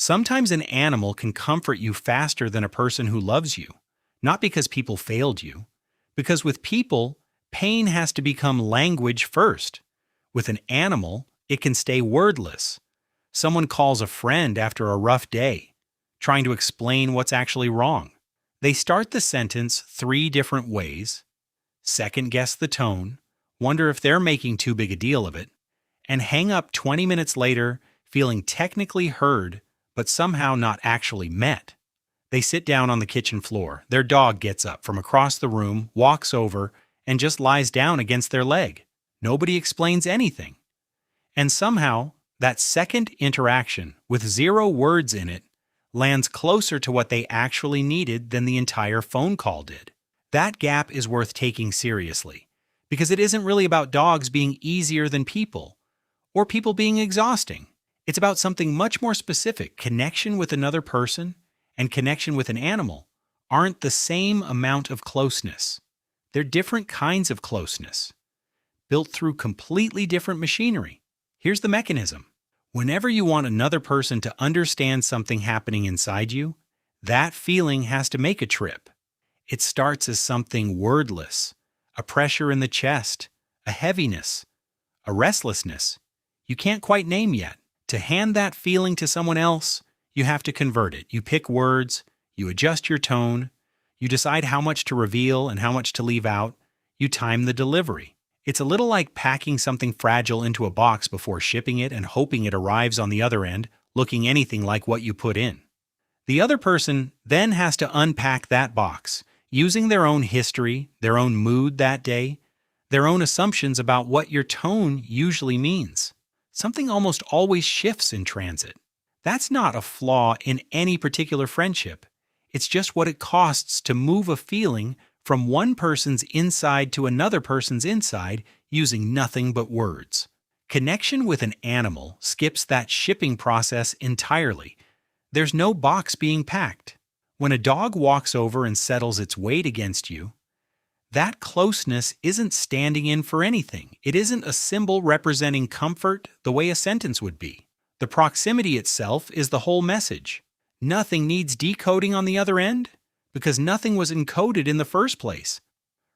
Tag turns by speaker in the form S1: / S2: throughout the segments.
S1: Sometimes an animal can comfort you faster than a person who loves you, not because people failed you, because with people, pain has to become language first. With an animal, it can stay wordless. Someone calls a friend after a rough day, trying to explain what's actually wrong. They start the sentence 3 different ways, second guess the tone, wonder if they're making too big a deal of it, and hang up 20 minutes later feeling technically heard but somehow not actually met. They sit down on the kitchen floor. Their dog gets up from across the room, walks over, and just lies down against their leg. Nobody explains anything. And somehow, that second interaction, with 0 words in it, lands closer to what they actually needed than the entire phone call did. That gap is worth taking seriously, because it isn't really about dogs being easier than people, or people being exhausting. It's about something much more specific. Connection with another person and connection with an animal aren't the same amount of closeness. They're different kinds of closeness, built through completely different machinery. Here's the mechanism. Whenever you want another person to understand something happening inside you, that feeling has to make a trip. It starts as something wordless, a pressure in the chest, a heaviness, a restlessness you can't quite name yet. To hand that feeling to someone else, you have to convert it. You pick words, you adjust your tone, you decide how much to reveal and how much to leave out, you time the delivery. It's a little like packing something fragile into a box before shipping it and hoping it arrives on the other end looking anything like what you put in. The other person then has to unpack that box, using their own history, their own mood that day, their own assumptions about what your tone usually means. Something almost always shifts in transit. That's not a flaw in any particular friendship. It's just what it costs to move a feeling from one person's inside to another person's inside using nothing but words. Connection with an animal skips that shipping process entirely. There's no box being packed. When a dog walks over and settles its weight against you, that closeness isn't standing in for anything. It isn't a symbol representing comfort the way a sentence would be. The proximity itself is the whole message. Nothing needs decoding on the other end because nothing was encoded in the first place.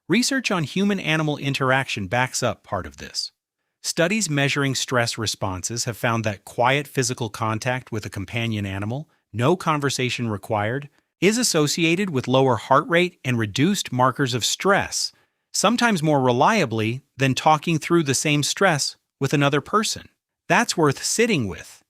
S1: Research on human-animal interaction backs up part of this. Studies measuring stress responses have found that quiet physical contact with a companion animal, no conversation required, is associated with lower heart rate and reduced markers of stress, sometimes more reliably than talking through the same stress with another person. That's worth sitting with.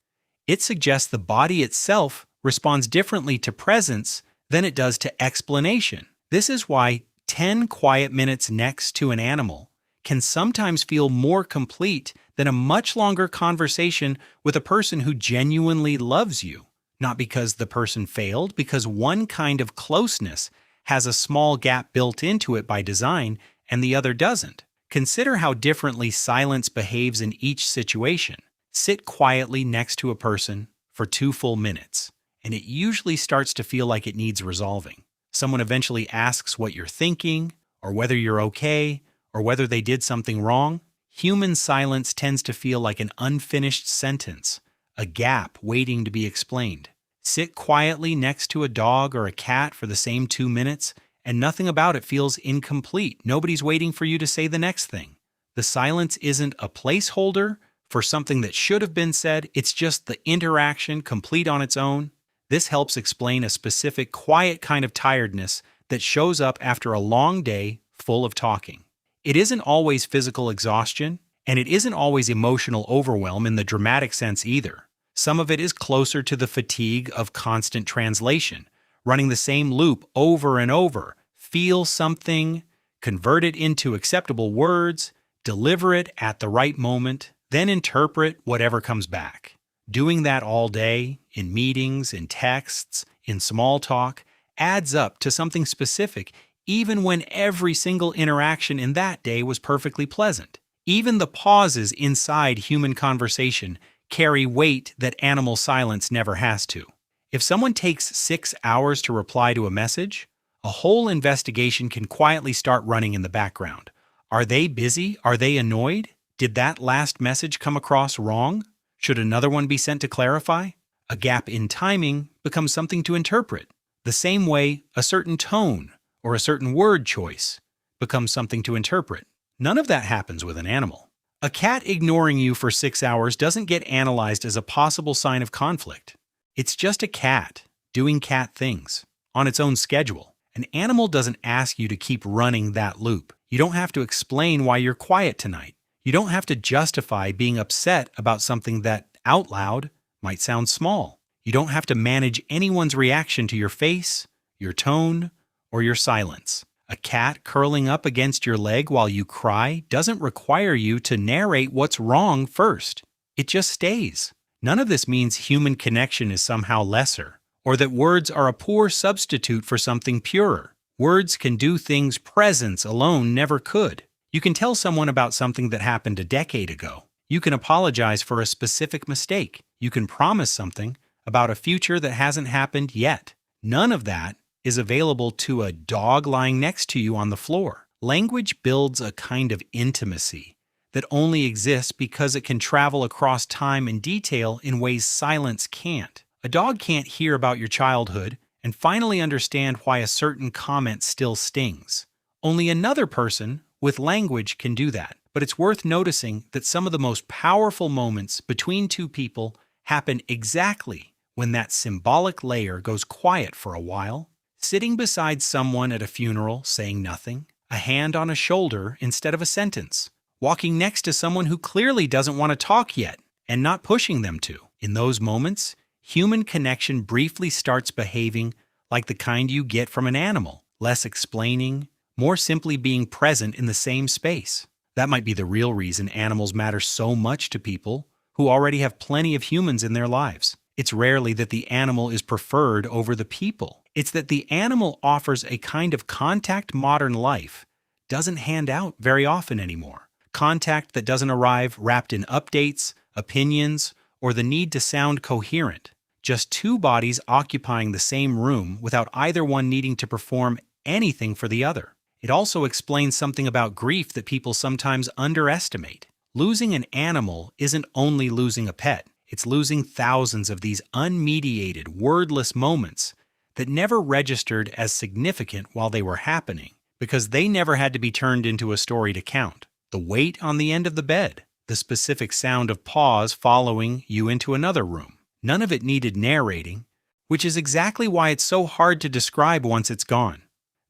S1: It suggests the body itself responds differently to presence than it does to explanation. This is why 10 quiet minutes next to an animal can sometimes feel more complete than a much longer conversation with a person who genuinely loves you. Not because the person failed, because one kind of closeness has a small gap built into it by design and the other doesn't. Consider how differently silence behaves in each situation. Sit quietly next to a person for 2 full minutes, and it usually starts to feel like it needs resolving. Someone eventually asks what you're thinking, or whether you're okay, or whether they did something wrong. Human silence tends to feel like an unfinished sentence, a gap waiting to be explained. Sit quietly next to a dog or a cat for the same 2 minutes, and nothing about it feels incomplete. Nobody's waiting for you to say the next thing. The silence isn't a placeholder for something that should have been said, it's just the interaction complete on its own. This helps explain a specific quiet kind of tiredness that shows up after a long day full of talking. It isn't always physical exhaustion, and it isn't always emotional overwhelm in the dramatic sense either. Some of it is closer to the fatigue of constant translation, running the same loop over and over. Feel something, convert it into acceptable words, deliver it at the right moment, then interpret whatever comes back. Doing that all day, in meetings, in texts, in small talk, adds up to something specific, even when every single interaction in that day was perfectly pleasant. Even the pauses inside human conversation carry weight that animal silence never has to. If someone takes 6 hours to reply to a message, a whole investigation can quietly start running in the background. Are they busy? Are they annoyed? Did that last message come across wrong? Should another one be sent to clarify? A gap in timing becomes something to interpret. The same way a certain tone or a certain word choice becomes something to interpret. None of that happens with an animal. A cat ignoring you for 6 hours doesn't get analyzed as a possible sign of conflict. It's just a cat doing cat things on its own schedule. An animal doesn't ask you to keep running that loop. You don't have to explain why you're quiet tonight. You don't have to justify being upset about something that, out loud, might sound small. You don't have to manage anyone's reaction to your face, your tone, or your silence. A cat curling up against your leg while you cry doesn't require you to narrate what's wrong first. It just stays. None of this means human connection is somehow lesser, or that words are a poor substitute for something purer. Words can do things presence alone never could. You can tell someone about something that happened a decade ago. You can apologize for a specific mistake. You can promise something about a future that hasn't happened yet. None of that is available to a dog lying next to you on the floor. Language builds a kind of intimacy that only exists because it can travel across time and detail in ways silence can't. A dog can't hear about your childhood and finally understand why a certain comment still stings. Only another person with language can do that. But it's worth noticing that some of the most powerful moments between two people happen exactly when that symbolic layer goes quiet for a while. Sitting beside someone at a funeral saying nothing, a hand on a shoulder instead of a sentence, walking next to someone who clearly doesn't want to talk yet and not pushing them to. In those moments, human connection briefly starts behaving like the kind you get from an animal, less explaining, more simply being present in the same space. That might be the real reason animals matter so much to people who already have plenty of humans in their lives. It's rarely that the animal is preferred over the people. It's that the animal offers a kind of contact modern life doesn't hand out very often anymore. Contact that doesn't arrive wrapped in updates, opinions, or the need to sound coherent. Just two bodies occupying the same room without either one needing to perform anything for the other. It also explains something about grief that people sometimes underestimate. Losing an animal isn't only losing a pet. It's losing thousands of these unmediated, wordless moments that never registered as significant while they were happening, because they never had to be turned into a story to count. The weight on the end of the bed, the specific sound of paws following you into another room. None of it needed narrating, which is exactly why it's so hard to describe once it's gone.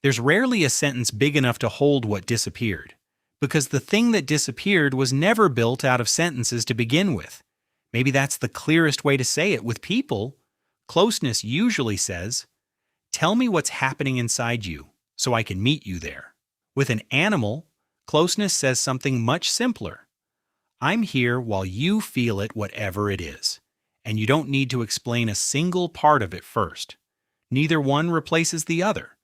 S1: There's rarely a sentence big enough to hold what disappeared, because the thing that disappeared was never built out of sentences to begin with. Maybe that's the clearest way to say it. With people, closeness usually says, "Tell me what's happening inside you so I can meet you there." With an animal, closeness says something much simpler. "I'm here while you feel it, whatever it is, and you don't need to explain a single part of it first." Neither one replaces the other.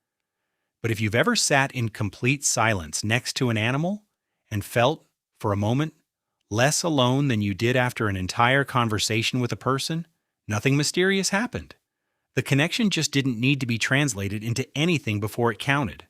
S1: But if you've ever sat in complete silence next to an animal and felt, for a moment, less alone than you did after an entire conversation with a person, nothing mysterious happened. The connection just didn't need to be translated into anything before it counted.